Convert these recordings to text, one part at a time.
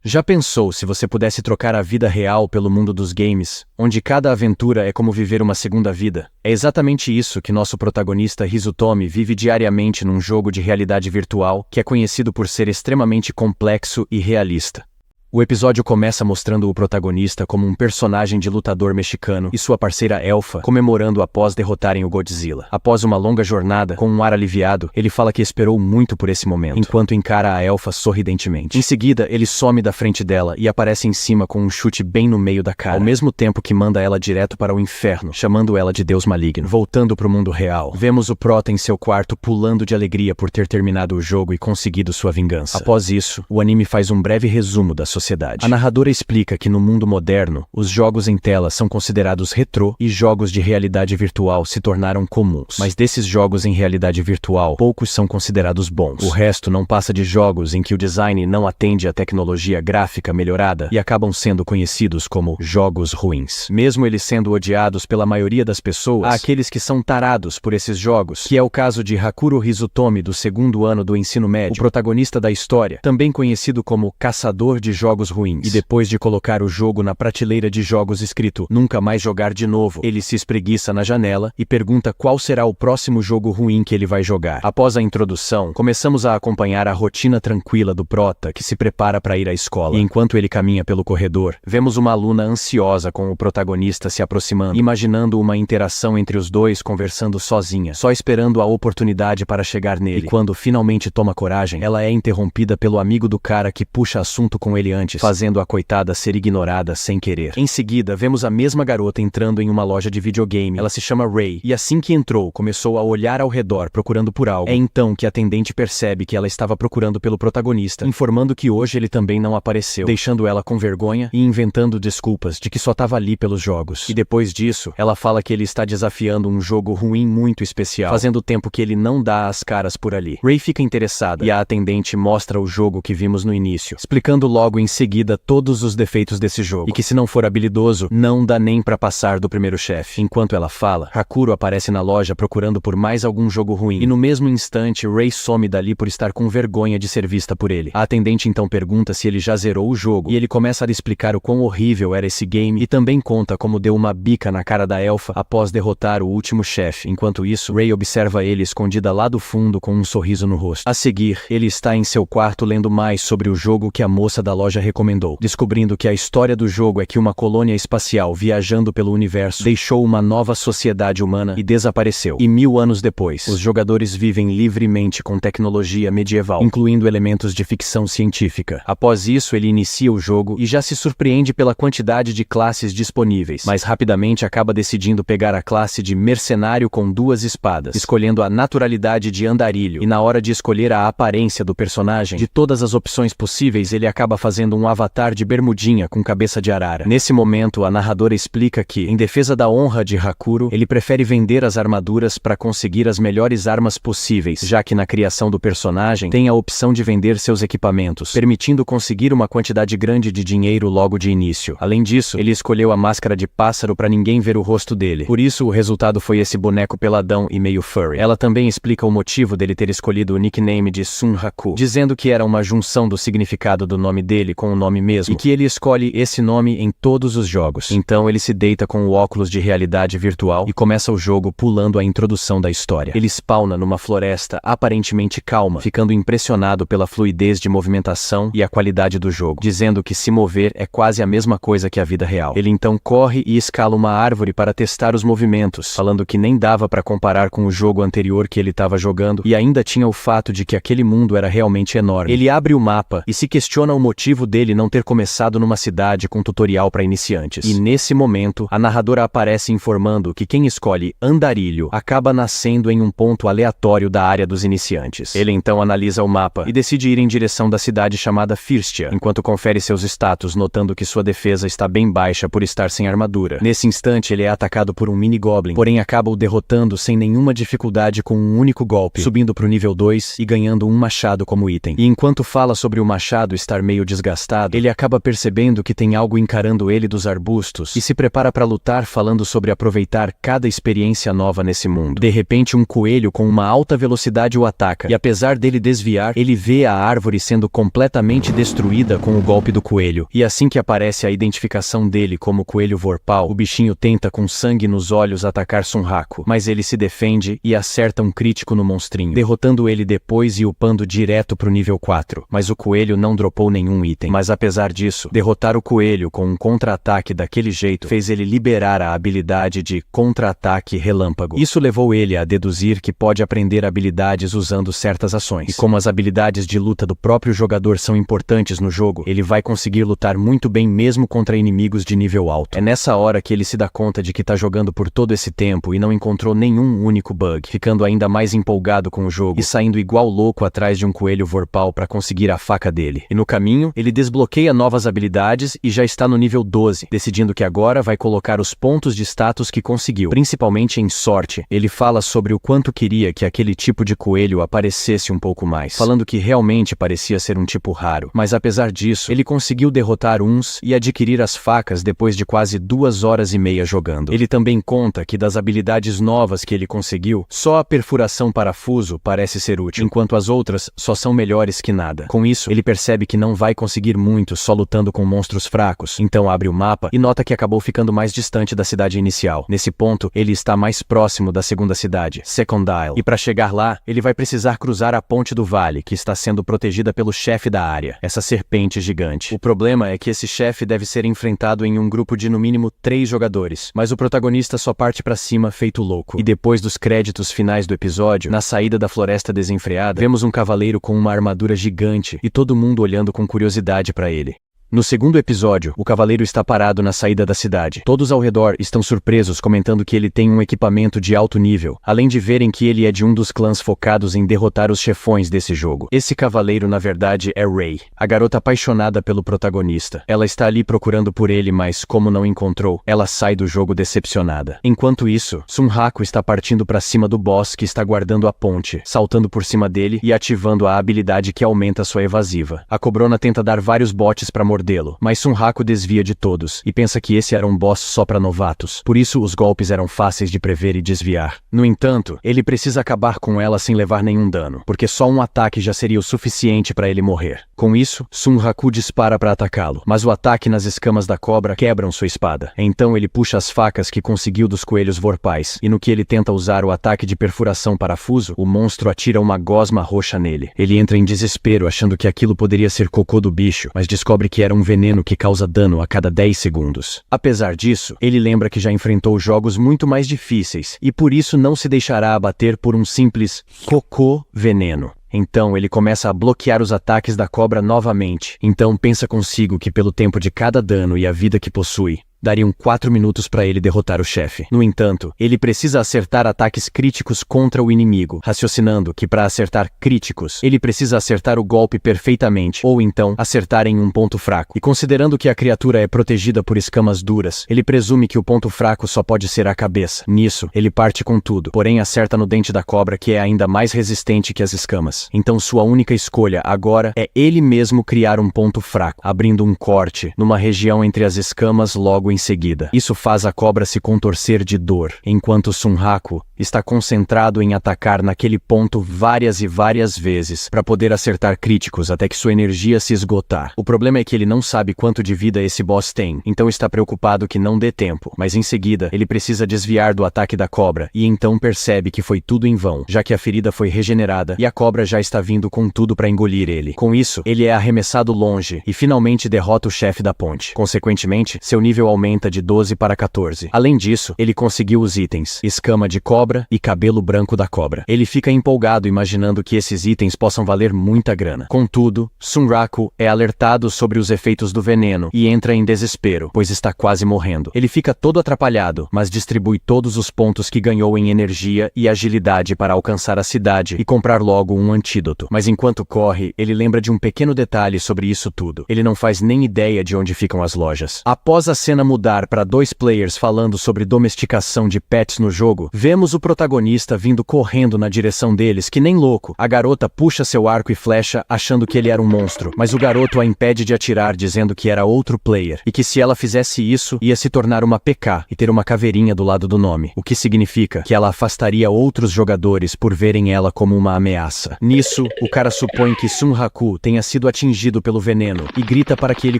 Já pensou se você pudesse trocar a vida real pelo mundo dos games, onde cada aventura é como viver uma segunda vida? É exatamente isso que nosso protagonista Hizutomi vive diariamente num jogo de realidade virtual que é conhecido por ser extremamente complexo e realista. O episódio começa mostrando o protagonista como um personagem de lutador mexicano e sua parceira Elfa comemorando após derrotarem o Godzilla. Após uma longa jornada, com um ar aliviado, ele fala que esperou muito por esse momento, enquanto encara a Elfa sorridentemente. Em seguida, ele some da frente dela e aparece em cima com um chute bem no meio da cara, ao mesmo tempo que manda ela direto para o inferno, chamando ela de Deus maligno. Voltando pro mundo real, vemos o prota em seu quarto pulando de alegria por ter terminado o jogo e conseguido sua vingança. Após isso, o anime faz um breve resumo da sociedade. A narradora explica que no mundo moderno, os jogos em tela são considerados retrô e jogos de realidade virtual se tornaram comuns. Mas desses jogos em realidade virtual, poucos são considerados bons. O resto não passa de jogos em que o design não atende à tecnologia gráfica melhorada e acabam sendo conhecidos como jogos ruins. Mesmo eles sendo odiados pela maioria das pessoas, há aqueles que são tarados por esses jogos, que é o caso de Hakuro Hizutomi do segundo ano do ensino médio, o protagonista da história, também conhecido como caçador de jogos ruins. E depois de colocar o jogo na prateleira de jogos escrito "nunca mais jogar de novo", ele se espreguiça na janela e pergunta qual será o próximo jogo ruim que ele vai jogar. Após a introdução, começamos a acompanhar a rotina tranquila do prota que se prepara para ir à escola. E enquanto ele caminha pelo corredor, vemos uma aluna ansiosa com o protagonista se aproximando, imaginando uma interação entre os dois conversando sozinha, só esperando a oportunidade para chegar nele. E quando finalmente toma coragem, ela é interrompida pelo amigo do cara que puxa assunto com ele antes, fazendo a coitada ser ignorada sem querer. Em seguida, vemos a mesma garota entrando em uma loja de videogame. Ela se chama Ray, e assim que entrou, começou a olhar ao redor procurando por algo. É então que a atendente percebe que ela estava procurando pelo protagonista, informando que hoje ele também não apareceu, deixando ela com vergonha e inventando desculpas de que só estava ali pelos jogos. E depois disso, ela fala que ele está desafiando um jogo ruim muito especial, fazendo tempo que ele não dá as caras por ali. Ray fica interessada, e a atendente mostra o jogo que vimos no início, explicando logo em seguida todos os defeitos desse jogo, e que se não for habilidoso, não dá nem pra passar do primeiro chefe. Enquanto ela fala, Hakuro aparece na loja procurando por mais algum jogo ruim, e no mesmo instante, Ray some dali por estar com vergonha de ser vista por ele. A atendente então pergunta se ele já zerou o jogo, e ele começa a explicar o quão horrível era esse game, e também conta como deu uma bica na cara da Elfa após derrotar o último chefe. Enquanto isso, Ray observa ele escondida lá do fundo com um sorriso no rosto. A seguir, ele está em seu quarto lendo mais sobre o jogo que a moça da loja recomendou, descobrindo que a história do jogo é que uma colônia espacial viajando pelo universo deixou uma nova sociedade humana e desapareceu. E 1000 anos depois, os jogadores vivem livremente com tecnologia medieval, incluindo elementos de ficção científica. Após isso, ele inicia o jogo e já se surpreende pela quantidade de classes disponíveis, mas rapidamente acaba decidindo pegar a classe de mercenário com 2 espadas, escolhendo a naturalidade de andarilho, e na hora de escolher a aparência do personagem, de todas as opções possíveis, ele acaba fazendo um avatar de bermudinha com cabeça de arara. Nesse momento, a narradora explica que, em defesa da honra de Hakuro, ele prefere vender as armaduras para conseguir as melhores armas possíveis, já que na criação do personagem tem a opção de vender seus equipamentos, permitindo conseguir uma quantidade grande de dinheiro logo de início. Além disso, ele escolheu a máscara de pássaro para ninguém ver o rosto dele. Por isso, o resultado foi esse boneco peladão e meio furry. Ela também explica o motivo dele ter escolhido o nickname de Sunhaku, dizendo que era uma junção do significado do nome dele com o nome mesmo, e que ele escolhe esse nome em todos os jogos. Então ele se deita com o óculos de realidade virtual e começa o jogo pulando a introdução da história. Ele spawna numa floresta aparentemente calma, ficando impressionado pela fluidez de movimentação e a qualidade do jogo, dizendo que se mover é quase a mesma coisa que a vida real. Ele então corre e escala uma árvore para testar os movimentos, falando que nem dava para comparar com o jogo anterior que ele estava jogando, e ainda tinha o fato de que aquele mundo era realmente enorme. Ele abre o mapa e se questiona o motivo dele não ter começado numa cidade com tutorial para iniciantes. E nesse momento, a narradora aparece informando que quem escolhe andarilho acaba nascendo em um ponto aleatório da área dos iniciantes. Ele então analisa o mapa e decide ir em direção da cidade chamada Firstia, enquanto confere seus status, notando que sua defesa está bem baixa por estar sem armadura. Nesse instante, ele é atacado por um mini-goblin, porém acaba o derrotando sem nenhuma dificuldade com um único golpe, subindo pro nível 2 e ganhando um machado como item. E enquanto fala sobre o machado estar meio desgastado, desgastado, ele acaba percebendo que tem algo encarando ele dos arbustos e se prepara para lutar, falando sobre aproveitar cada experiência nova nesse mundo. De repente, um coelho com uma alta velocidade o ataca, e apesar dele desviar, ele vê a árvore sendo completamente destruída com o golpe do coelho. E assim que aparece a identificação dele como Coelho Vorpal, o bichinho tenta com sangue nos olhos atacar Sunraku, mas ele se defende e acerta um crítico no monstrinho, derrotando ele depois e upando direto pro nível 4. Mas o coelho não dropou nenhum item. Mas apesar disso, derrotar o coelho com um contra-ataque daquele jeito fez ele liberar a habilidade de contra-ataque relâmpago. Isso levou ele a deduzir que pode aprender habilidades usando certas ações. E como as habilidades de luta do próprio jogador são importantes no jogo, ele vai conseguir lutar muito bem mesmo contra inimigos de nível alto. É nessa hora que ele se dá conta de que tá jogando por todo esse tempo e não encontrou nenhum único bug, ficando ainda mais empolgado com o jogo e saindo igual louco atrás de um coelho vorpal para conseguir a faca dele. E no caminho, ele desbloqueia novas habilidades e já está no nível 12, decidindo que agora vai colocar os pontos de status que conseguiu, principalmente em sorte. Ele fala sobre o quanto queria que aquele tipo de coelho aparecesse um pouco mais, falando que realmente parecia ser um tipo raro. Mas apesar disso, ele conseguiu derrotar uns e adquirir as facas depois de quase 2 horas e meia jogando. Ele também conta que das habilidades novas que ele conseguiu, só a perfuração parafuso parece ser útil, enquanto as outras só são melhores que nada. Com isso, ele percebe que não vai conseguir muito só lutando com monstros fracos, então abre o mapa e nota que acabou ficando mais distante da cidade inicial. Nesse ponto, ele está mais próximo da segunda cidade, Second Isle, e para chegar lá, ele vai precisar cruzar a ponte do vale, que está sendo protegida pelo chefe da área, essa serpente gigante. O problema é que esse chefe deve ser enfrentado em um grupo de no mínimo 3 jogadores, mas o protagonista só parte pra cima feito louco. E depois dos créditos finais do episódio, na saída da floresta desenfreada, vemos um cavaleiro com uma armadura gigante e todo mundo olhando com curiosidade pra ele. No segundo episódio, o cavaleiro está parado na saída da cidade. Todos ao redor estão surpresos, comentando que ele tem um equipamento de alto nível, além de verem que ele é de um dos clãs focados em derrotar os chefões desse jogo. Esse cavaleiro, na verdade, é Rei, a garota apaixonada pelo protagonista. Ela está ali procurando por ele, mas como não encontrou, ela sai do jogo decepcionada. Enquanto isso, Sunraku está partindo para cima do boss que está guardando a ponte, saltando por cima dele e ativando a habilidade que aumenta sua evasiva. A Cobrona tenta dar vários botes para mordê-lo, mas Sunraku desvia de todos e pensa que esse era um boss só para novatos, por isso os golpes eram fáceis de prever e desviar. No entanto, ele precisa acabar com ela sem levar nenhum dano, porque só um ataque já seria o suficiente para ele morrer. Com isso, Sunraku dispara para atacá-lo, mas o ataque nas escamas da cobra quebram sua espada. Então ele puxa as facas que conseguiu dos coelhos vorpais, e no que ele tenta usar o ataque de perfuração parafuso, o monstro atira uma gosma roxa nele. Ele entra em desespero achando que aquilo poderia ser cocô do bicho, mas descobre que era um veneno que causa dano a cada 10 segundos. Apesar disso, ele lembra que já enfrentou jogos muito mais difíceis, e por isso não se deixará abater por um simples cocô veneno. Então ele começa a bloquear os ataques da cobra novamente. Então pensa consigo que pelo tempo de cada dano e a vida que possui, dariam 4 minutos para ele derrotar o chefe. No entanto, ele precisa acertar ataques críticos contra o inimigo, raciocinando que para acertar críticos, ele precisa acertar o golpe perfeitamente, ou então acertar em um ponto fraco. E considerando que a criatura é protegida por escamas duras, ele presume que o ponto fraco só pode ser a cabeça. Nisso, ele parte com tudo, porém acerta no dente da cobra, que é ainda mais resistente que as escamas. Então sua única escolha agora é ele mesmo criar um ponto fraco, abrindo um corte numa região entre as escamas logo em seguida. Isso faz a cobra se contorcer de dor, enquanto Sunraku está concentrado em atacar naquele ponto várias e várias vezes para poder acertar críticos até que sua energia se esgotar. O problema é que ele não sabe quanto de vida esse boss tem, então está preocupado que não dê tempo, mas em seguida ele precisa desviar do ataque da cobra e então percebe que foi tudo em vão, já que a ferida foi regenerada e a cobra já está vindo com tudo para engolir ele. Com isso, ele é arremessado longe e finalmente derrota o chefe da ponte. Consequentemente, seu nível aumenta de 12 para 14. Além disso, ele conseguiu os itens escama de cobra e cabelo branco da cobra. Ele fica empolgado imaginando que esses itens possam valer muita grana. Contudo, Sunraku é alertado sobre os efeitos do veneno e entra em desespero, pois está quase morrendo. Ele fica todo atrapalhado, mas distribui todos os pontos que ganhou em energia e agilidade para alcançar a cidade e comprar logo um antídoto. Mas enquanto corre, ele lembra de um pequeno detalhe sobre isso tudo. Ele não faz nem ideia de onde ficam as lojas. Após a cena mudar para 2 players falando sobre domesticação de pets no jogo, vemos o protagonista vindo correndo na direção deles que nem louco. A garota puxa seu arco e flecha achando que ele era um monstro, mas o garoto a impede de atirar dizendo que era outro player e que se ela fizesse isso ia se tornar uma PK e ter uma caveirinha do lado do nome, o que significa que ela afastaria outros jogadores por verem ela como uma ameaça. Nisso, o cara supõe que Sunhaku tenha sido atingido pelo veneno e grita para que ele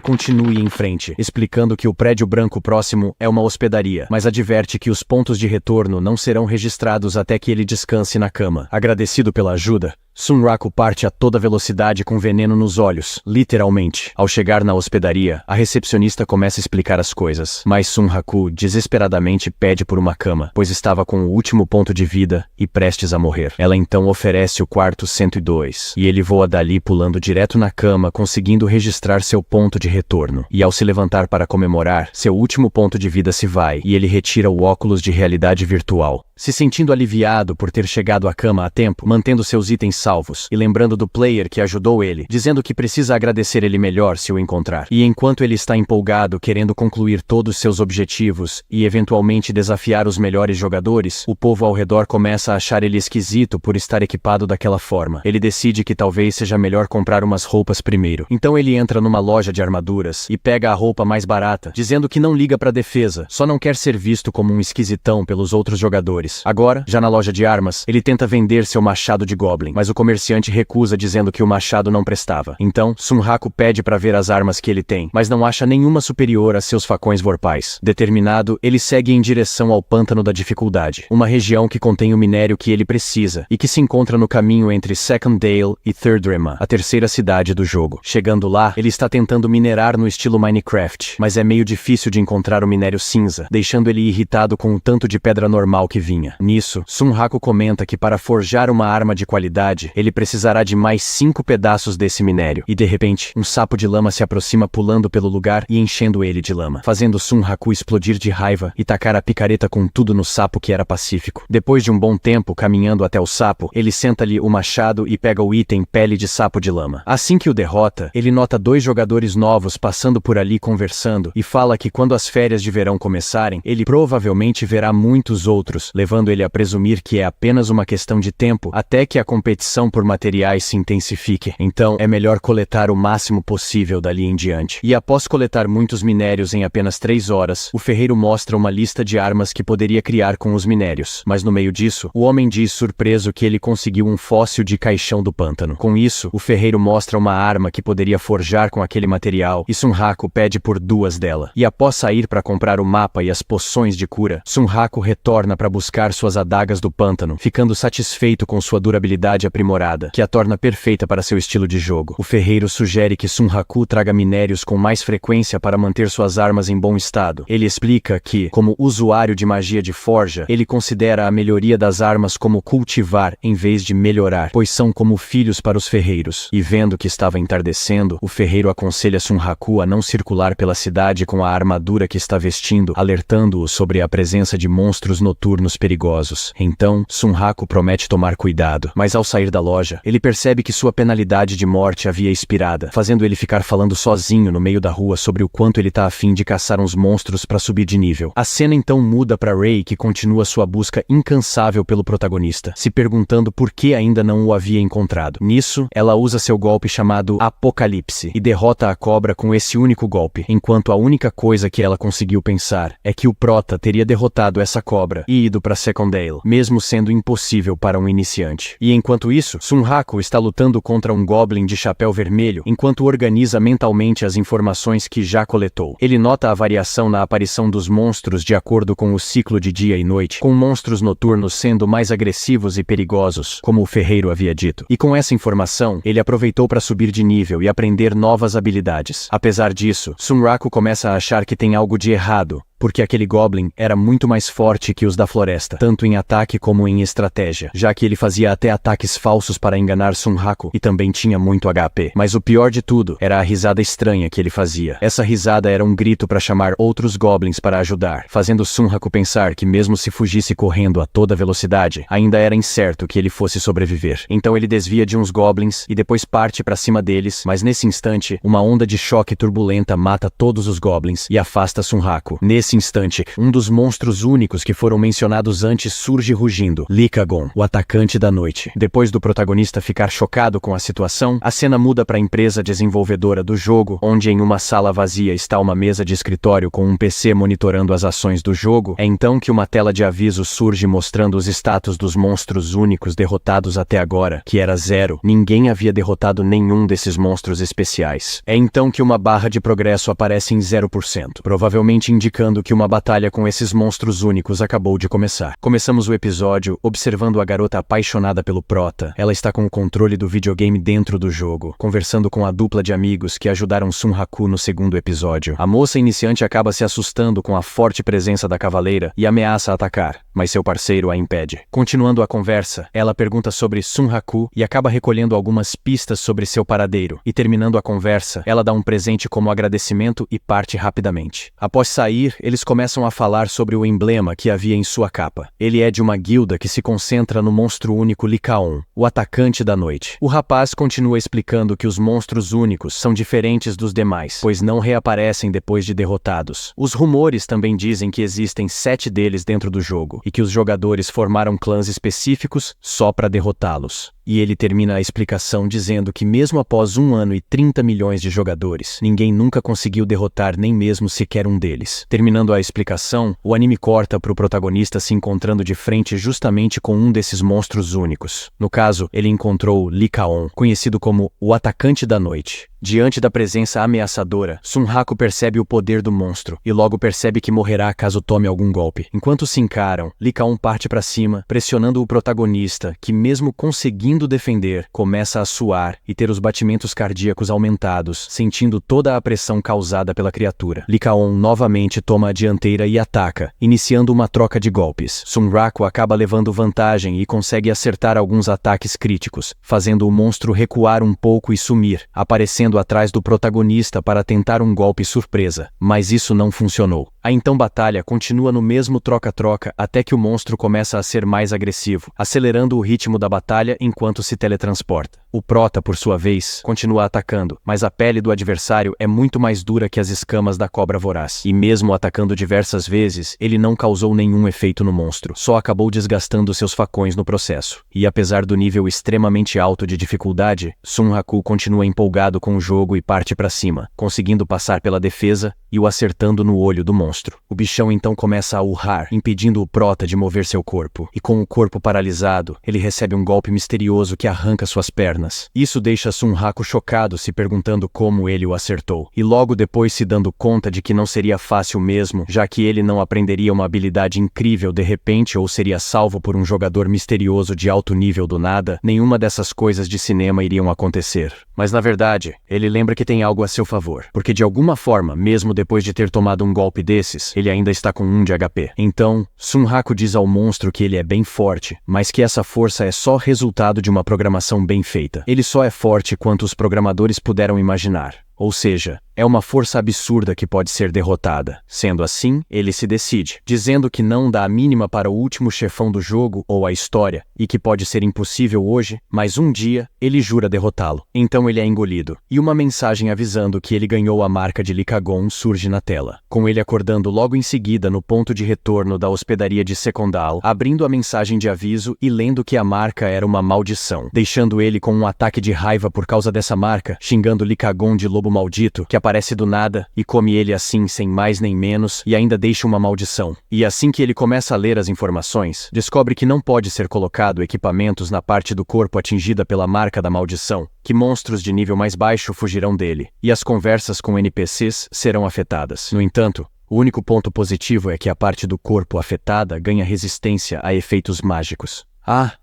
continue em frente, explicando que o prédio branco próximo é uma hospedaria, mas adverte que os pontos de retorno não serão registrados até que ele descanse na cama. Agradecido pela ajuda, Sunraku parte a toda velocidade com veneno nos olhos, literalmente. Ao chegar na hospedaria, a recepcionista começa a explicar as coisas, mas Sunraku desesperadamente pede por uma cama, pois estava com o último ponto de vida e prestes a morrer. Ela então oferece o quarto 102, e ele voa dali pulando direto na cama, conseguindo registrar seu ponto de retorno. E ao se levantar para comemorar, seu último ponto de vida se vai, e ele retira o óculos de realidade virtual. Se sentindo aliviado por ter chegado à cama a tempo, mantendo seus itens salvos e lembrando do player que ajudou ele, dizendo que precisa agradecer ele melhor se o encontrar. E enquanto ele está empolgado querendo concluir todos seus objetivos e eventualmente desafiar os melhores jogadores, o povo ao redor começa a achar ele esquisito por estar equipado daquela forma. Ele decide que talvez seja melhor comprar umas roupas primeiro. Então ele entra numa loja de armaduras e pega a roupa mais barata, dizendo que não liga pra defesa, só não quer ser visto como um esquisitão pelos outros jogadores. Agora, já na loja de armas, ele tenta vender seu machado de Goblin, mas o comerciante recusa dizendo que o machado não prestava. Então, Sunraku pede para ver as armas que ele tem, mas não acha nenhuma superior a seus facões vorpais. Determinado, ele segue em direção ao Pântano da Dificuldade, uma região que contém o minério que ele precisa e que se encontra no caminho entre Second Dale e Third Rema, a terceira cidade do jogo. Chegando lá, ele está tentando minerar no estilo Minecraft, mas é meio difícil de encontrar o minério cinza, deixando ele irritado com o tanto de pedra normal que vinha. Nisso, Sunraku comenta que para forjar uma arma de qualidade, ele precisará de mais 5 pedaços desse minério. E de repente, um sapo de lama se aproxima pulando pelo lugar e enchendo ele de lama, fazendo Sunraku explodir de raiva e tacar a picareta com tudo no sapo que era pacífico. Depois de um bom tempo caminhando até o sapo, ele senta-lhe o machado e pega o item pele de sapo de lama. Assim que o derrota, ele nota 2 jogadores novos passando por ali conversando e fala que quando as férias de verão começarem, ele provavelmente verá muitos outros, levando ele a presumir que é apenas uma questão de tempo até que a competição por materiais se intensifique. Então, é melhor coletar o máximo possível dali em diante. E após coletar muitos minérios em apenas 3 horas, o ferreiro mostra uma lista de armas que poderia criar com os minérios. Mas no meio disso, o homem diz surpreso que ele conseguiu um fóssil de caixão do pântano. Com isso, o ferreiro mostra uma arma que poderia forjar com aquele material e Sunraku pede por 2 dela. E após sair para comprar o mapa e as poções de cura, Sunraku retorna para buscar suas adagas do pântano, ficando satisfeito com sua durabilidade aprimorada, que a torna perfeita para seu estilo de jogo. O ferreiro sugere que Sunraku traga minérios com mais frequência para manter suas armas em bom estado. Ele explica que, como usuário de magia de forja, ele considera a melhoria das armas como cultivar em vez de melhorar, pois são como filhos para os ferreiros. E vendo que estava entardecendo, o ferreiro aconselha Sunraku a não circular pela cidade com a armadura que está vestindo, alertando-o sobre a presença de monstros noturnos perigosos. Então, Sunraku promete tomar cuidado, mas ao sair da loja, ele percebe que sua penalidade de morte havia expirada, fazendo ele ficar falando sozinho no meio da rua sobre o quanto ele tá a fim de caçar uns monstros para subir de nível. A cena então muda para Rei, que continua sua busca incansável pelo protagonista, se perguntando por que ainda não o havia encontrado. Nisso, ela usa seu golpe chamado Apocalipse e derrota a cobra com esse único golpe, enquanto a única coisa que ela conseguiu pensar é que o prota teria derrotado essa cobra e ido para Secondale, mesmo sendo impossível para um iniciante. E enquanto isso, Sunraku está lutando contra um Goblin de chapéu vermelho, enquanto organiza mentalmente as informações que já coletou. Ele nota a variação na aparição dos monstros de acordo com o ciclo de dia e noite, com monstros noturnos sendo mais agressivos e perigosos, como o ferreiro havia dito. E com essa informação, ele aproveitou para subir de nível e aprender novas habilidades. Apesar disso, Sunraku começa a achar que tem algo de errado porque aquele Goblin era muito mais forte que os da floresta, tanto em ataque como em estratégia, já que ele fazia até ataques falsos para enganar Sunraku e também tinha muito HP. Mas o pior de tudo era a risada estranha que ele fazia. Essa risada era um grito para chamar outros Goblins para ajudar, fazendo Sunraku pensar que mesmo se fugisse correndo a toda velocidade, ainda era incerto que ele fosse sobreviver. Então ele desvia de uns Goblins e depois parte para cima deles, mas nesse instante, uma onda de choque turbulenta mata todos os Goblins e afasta Sunraku. Nesse instante, um dos monstros únicos que foram mencionados antes surge rugindo, Lickagon, o atacante da noite. Depois do protagonista ficar chocado com a situação, a cena muda para a empresa desenvolvedora do jogo, onde em uma sala vazia está uma mesa de escritório com um PC monitorando as ações do jogo. É então que uma tela de aviso surge mostrando os status dos monstros únicos derrotados até agora, que era 0. Ninguém havia derrotado nenhum desses monstros especiais. É então que uma barra de progresso aparece em 0%, provavelmente indicando que uma batalha com esses monstros únicos acabou de começar. Começamos o episódio observando a garota apaixonada pelo Prota. Ela está com o controle do videogame dentro do jogo, conversando com a dupla de amigos que ajudaram Sunraku no segundo episódio. A moça iniciante acaba se assustando com a forte presença da cavaleira e ameaça atacar, mas seu parceiro a impede. Continuando a conversa, ela pergunta sobre Sunraku e acaba recolhendo algumas pistas sobre seu paradeiro, e terminando a conversa, ela dá um presente como agradecimento e parte rapidamente. Após sair, eles começam a falar sobre o emblema que havia em sua capa. Ele é de uma guilda que se concentra no monstro único Lickagon, o atacante da noite. O rapaz continua explicando que os monstros únicos são diferentes dos demais, pois não reaparecem depois de derrotados. Os rumores também dizem que existem 7 deles dentro do jogo, e que os jogadores formaram clãs específicos só para derrotá-los. E ele termina a explicação dizendo que mesmo após 1 ano e 30 milhões de jogadores, ninguém nunca conseguiu derrotar nem mesmo sequer um deles. Terminando a explicação, o anime corta para o protagonista se encontrando de frente justamente com um desses monstros únicos. No caso, ele encontrou Lickagon, conhecido como o Atacante da Noite. Diante da presença ameaçadora, Sunraku percebe o poder do monstro e logo percebe que morrerá caso tome algum golpe. Enquanto se encaram, Lickagon parte para cima, pressionando o protagonista, que mesmo conseguindo defender, começa a suar e ter os batimentos cardíacos aumentados, sentindo toda a pressão causada pela criatura. Lickagon novamente toma a dianteira e ataca, iniciando uma troca de golpes. Sunraku acaba levando vantagem e consegue acertar alguns ataques críticos, fazendo o monstro recuar um pouco e sumir, aparecendo atrás do protagonista para tentar um golpe surpresa, mas isso não funcionou. A então batalha continua no mesmo troca-troca até que o monstro começa a ser mais agressivo, acelerando o ritmo da batalha enquanto se teletransporta. O Prota, por sua vez, continua atacando, mas a pele do adversário é muito mais dura que as escamas da cobra voraz, e mesmo atacando diversas vezes, ele não causou nenhum efeito no monstro, só acabou desgastando seus facões no processo. E apesar do nível extremamente alto de dificuldade, Sunraku continua empolgado com o jogo e parte para cima, conseguindo passar pela defesa e o acertando no olho do monstro. O bichão então começa a urrar, impedindo o Prota de mover seu corpo, e com o corpo paralisado, ele recebe um golpe misterioso que arranca suas pernas. Isso deixa Sunraku chocado, se perguntando como ele o acertou, e logo depois se dando conta de que não seria fácil mesmo, já que ele não aprenderia uma habilidade incrível de repente ou seria salvo por um jogador misterioso de alto nível do nada, nenhuma dessas coisas de cinema iriam acontecer. Mas na verdade, ele lembra que tem algo a seu favor, porque de alguma forma, mesmo depois de ter tomado um golpe desses, ele ainda está com 1 de HP. Então, Sunraku diz ao monstro que ele é bem forte, mas que essa força é só resultado de uma programação bem feita. Ele só é forte quanto os programadores puderam imaginar. Ou seja, é uma força absurda que pode ser derrotada. Sendo assim, ele se decide, dizendo que não dá a mínima para o último chefão do jogo ou a história, e que pode ser impossível hoje, mas um dia ele jura derrotá-lo. Então ele é engolido, e uma mensagem avisando que ele ganhou a marca de Lickagon surge na tela, com ele acordando logo em seguida no ponto de retorno da hospedaria de Secondal, abrindo a mensagem de aviso e lendo que a marca era uma maldição, deixando ele com um ataque de raiva por causa dessa marca, xingando Lickagon de lobo maldito, que aparece do nada e come ele assim sem mais nem menos e ainda deixa uma maldição. E assim que ele começa a ler as informações, descobre que não pode ser colocado equipamentos na parte do corpo atingida pela marca da maldição, que monstros de nível mais baixo fugirão dele, e as conversas com NPCs serão afetadas. No entanto, o único ponto positivo é que a parte do corpo afetada ganha resistência a efeitos mágicos.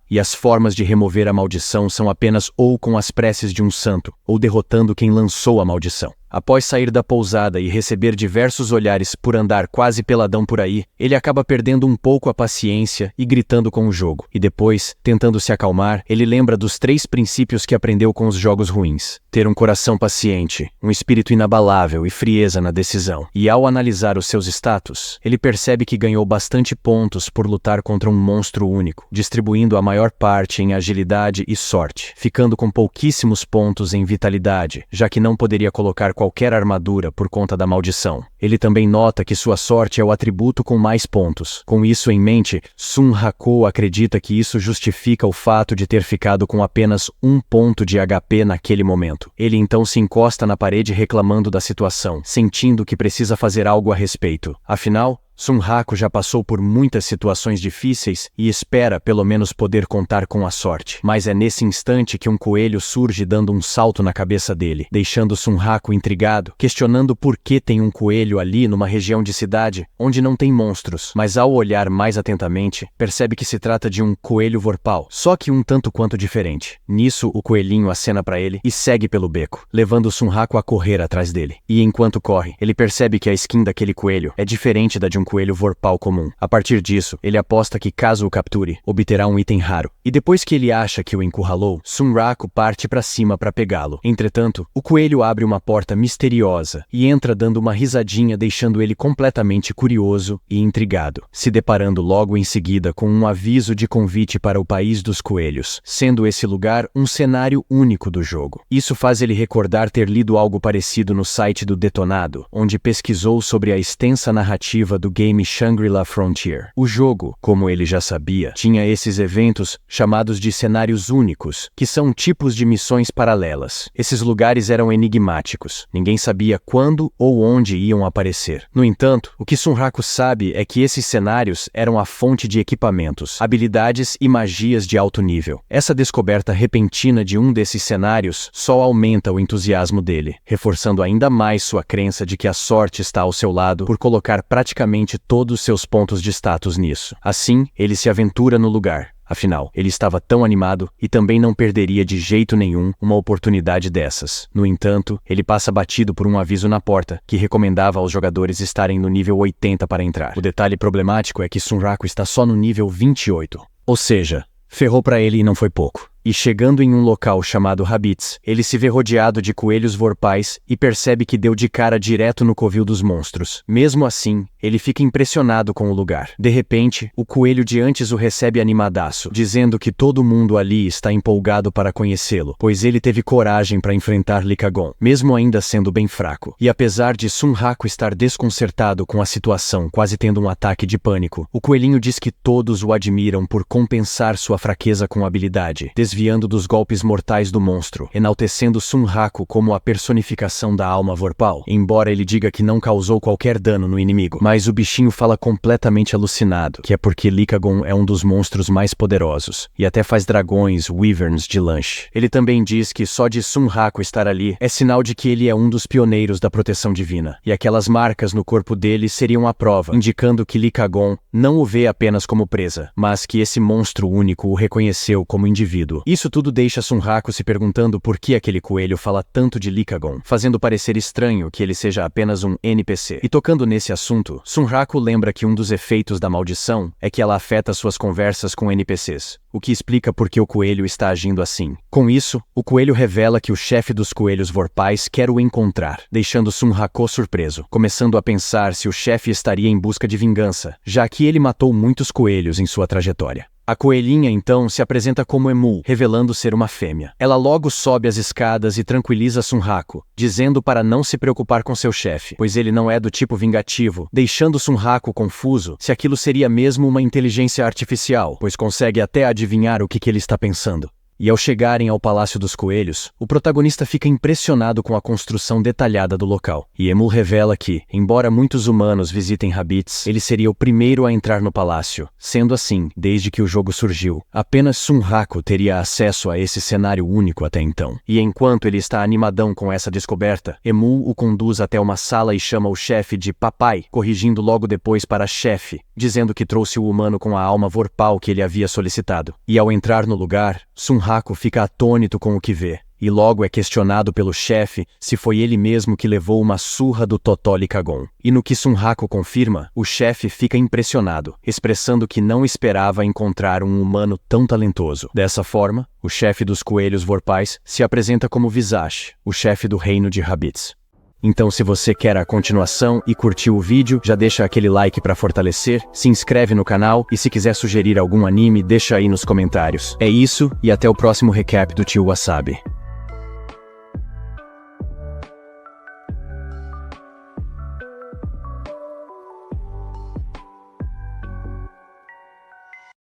E as formas de remover a maldição são apenas ou com as preces de um santo, ou derrotando quem lançou a maldição. Após sair da pousada e receber diversos olhares por andar quase peladão por aí, ele acaba perdendo um pouco a paciência e gritando com o jogo. E depois, tentando se acalmar, ele lembra dos 3 princípios que aprendeu com os jogos ruins: ter um coração paciente, um espírito inabalável e frieza na decisão. E ao analisar os seus status, ele percebe que ganhou bastante pontos por lutar contra um monstro único, distribuindo a maior parte em agilidade e sorte, ficando com pouquíssimos pontos em vitalidade, já que não poderia colocar qualquer armadura por conta da maldição. Ele também nota que sua sorte é o atributo com mais pontos. Com isso em mente, Sun Hako acredita que isso justifica o fato de ter ficado com apenas 1 ponto de HP naquele momento. Ele então se encosta na parede reclamando da situação, sentindo que precisa fazer algo a respeito. Afinal, Sun Hako já passou por muitas situações difíceis e espera pelo menos poder contar com a sorte. Mas é nesse instante que um coelho surge dando um salto na cabeça dele, deixando Sun Hako intrigado, questionando por que tem um coelho ali numa região de cidade onde não tem monstros. Mas ao olhar mais atentamente, percebe que se trata de um coelho vorpal, só que um tanto quanto diferente. Nisso, o coelhinho acena para ele e segue pelo beco, levando Sun Hako a correr atrás dele. E enquanto corre, ele percebe que a skin daquele coelho é diferente da de um coelho vorpal comum. A partir disso, ele aposta que caso o capture, obterá um item raro. E depois que ele acha que o encurralou, Sun Hako parte para cima para pegá-lo. Entretanto, o coelho abre uma porta misteriosa e entra dando uma risadinha, deixando ele completamente curioso e intrigado, se deparando logo em seguida com um aviso de convite para o País dos Coelhos, sendo esse lugar um cenário único do jogo. Isso faz ele recordar ter lido algo parecido no site do Detonado, onde pesquisou sobre a extensa narrativa do game Shangri-La Frontier. O jogo, como ele já sabia, tinha esses eventos chamados de cenários únicos, que são tipos de missões paralelas. Esses lugares eram enigmáticos. Ninguém sabia quando ou onde iam aparecer. No entanto, o que Sun Hako sabe é que esses cenários eram a fonte de equipamentos, habilidades e magias de alto nível. Essa descoberta repentina de um desses cenários só aumenta o entusiasmo dele, reforçando ainda mais sua crença de que a sorte está ao seu lado por colocar praticamente todos seus pontos de status nisso. Assim, ele se aventura no lugar. Afinal, ele estava tão animado e também não perderia de jeito nenhum uma oportunidade dessas. No entanto, ele passa batido por um aviso na porta que recomendava aos jogadores estarem no nível 80 para entrar. O detalhe problemático é que Sun Hako está só no nível 28. Ou seja, ferrou para ele e não foi pouco. E chegando em um local chamado Habits, ele se vê rodeado de coelhos vorpais e percebe que deu de cara direto no covil dos monstros. Mesmo assim, ele fica impressionado com o lugar. De repente, o coelho de antes o recebe animadaço, dizendo que todo mundo ali está empolgado para conhecê-lo, pois ele teve coragem para enfrentar Likagon, mesmo ainda sendo bem fraco. E apesar de Sun Hako estar desconcertado com a situação, quase tendo um ataque de pânico, o coelhinho diz que todos o admiram por compensar sua fraqueza com habilidade, desviando dos golpes mortais do monstro, enaltecendo Sun Hako como a personificação da alma vorpal, embora ele diga que não causou qualquer dano no inimigo. Mas o bichinho fala completamente alucinado, que é porque Likagon é um dos monstros mais poderosos, e até faz dragões, wyverns de lanche. Ele também diz que só de Sun Hako estar ali é sinal de que ele é um dos pioneiros da proteção divina, e aquelas marcas no corpo dele seriam a prova, indicando que Likagon não o vê apenas como presa, mas que esse monstro único o reconheceu como indivíduo. Isso tudo deixa Sun Hako se perguntando por que aquele coelho fala tanto de Likagon, fazendo parecer estranho que ele seja apenas um NPC. E tocando nesse assunto, Sun Hako lembra que um dos efeitos da maldição é que ela afeta suas conversas com NPCs, o que explica por que o coelho está agindo assim. Com isso, o coelho revela que o chefe dos coelhos vorpais quer o encontrar, deixando Sun Hako surpreso, começando a pensar se o chefe estaria em busca de vingança, já que ele matou muitos coelhos em sua trajetória. A coelhinha então se apresenta como Emu, revelando ser uma fêmea. Ela logo sobe as escadas e tranquiliza Sun Hako, dizendo para não se preocupar com seu chefe, pois ele não é do tipo vingativo, deixando Sun Hako confuso se aquilo seria mesmo uma inteligência artificial, pois consegue até adivinhar o que ele está pensando. E ao chegarem ao Palácio dos Coelhos, o protagonista fica impressionado com a construção detalhada do local. E Emu revela que, embora muitos humanos visitem Habits, ele seria o primeiro a entrar no palácio. Sendo assim, desde que o jogo surgiu, apenas Sun Hako teria acesso a esse cenário único até então. E enquanto ele está animadão com essa descoberta, Emu o conduz até uma sala e chama o chefe de papai, corrigindo logo depois para chefe, dizendo que trouxe o humano com a alma vorpal que ele havia solicitado. E ao entrar no lugar, Sun Hako fica atônito com o que vê. e logo é questionado pelo chefe se foi ele mesmo que levou uma surra do Totoli Kagon. E no que Sunraku confirma, o chefe fica impressionado, expressando que não esperava encontrar um humano tão talentoso. Dessa forma, o chefe dos coelhos vorpais se apresenta como Visage, o chefe do reino de Rabbids. Então, se você quer a continuação e curtiu o vídeo, já deixa aquele like para fortalecer, se inscreve no canal e se quiser sugerir algum anime, deixa aí nos comentários. É isso e até o próximo recap do Tio Wasabi.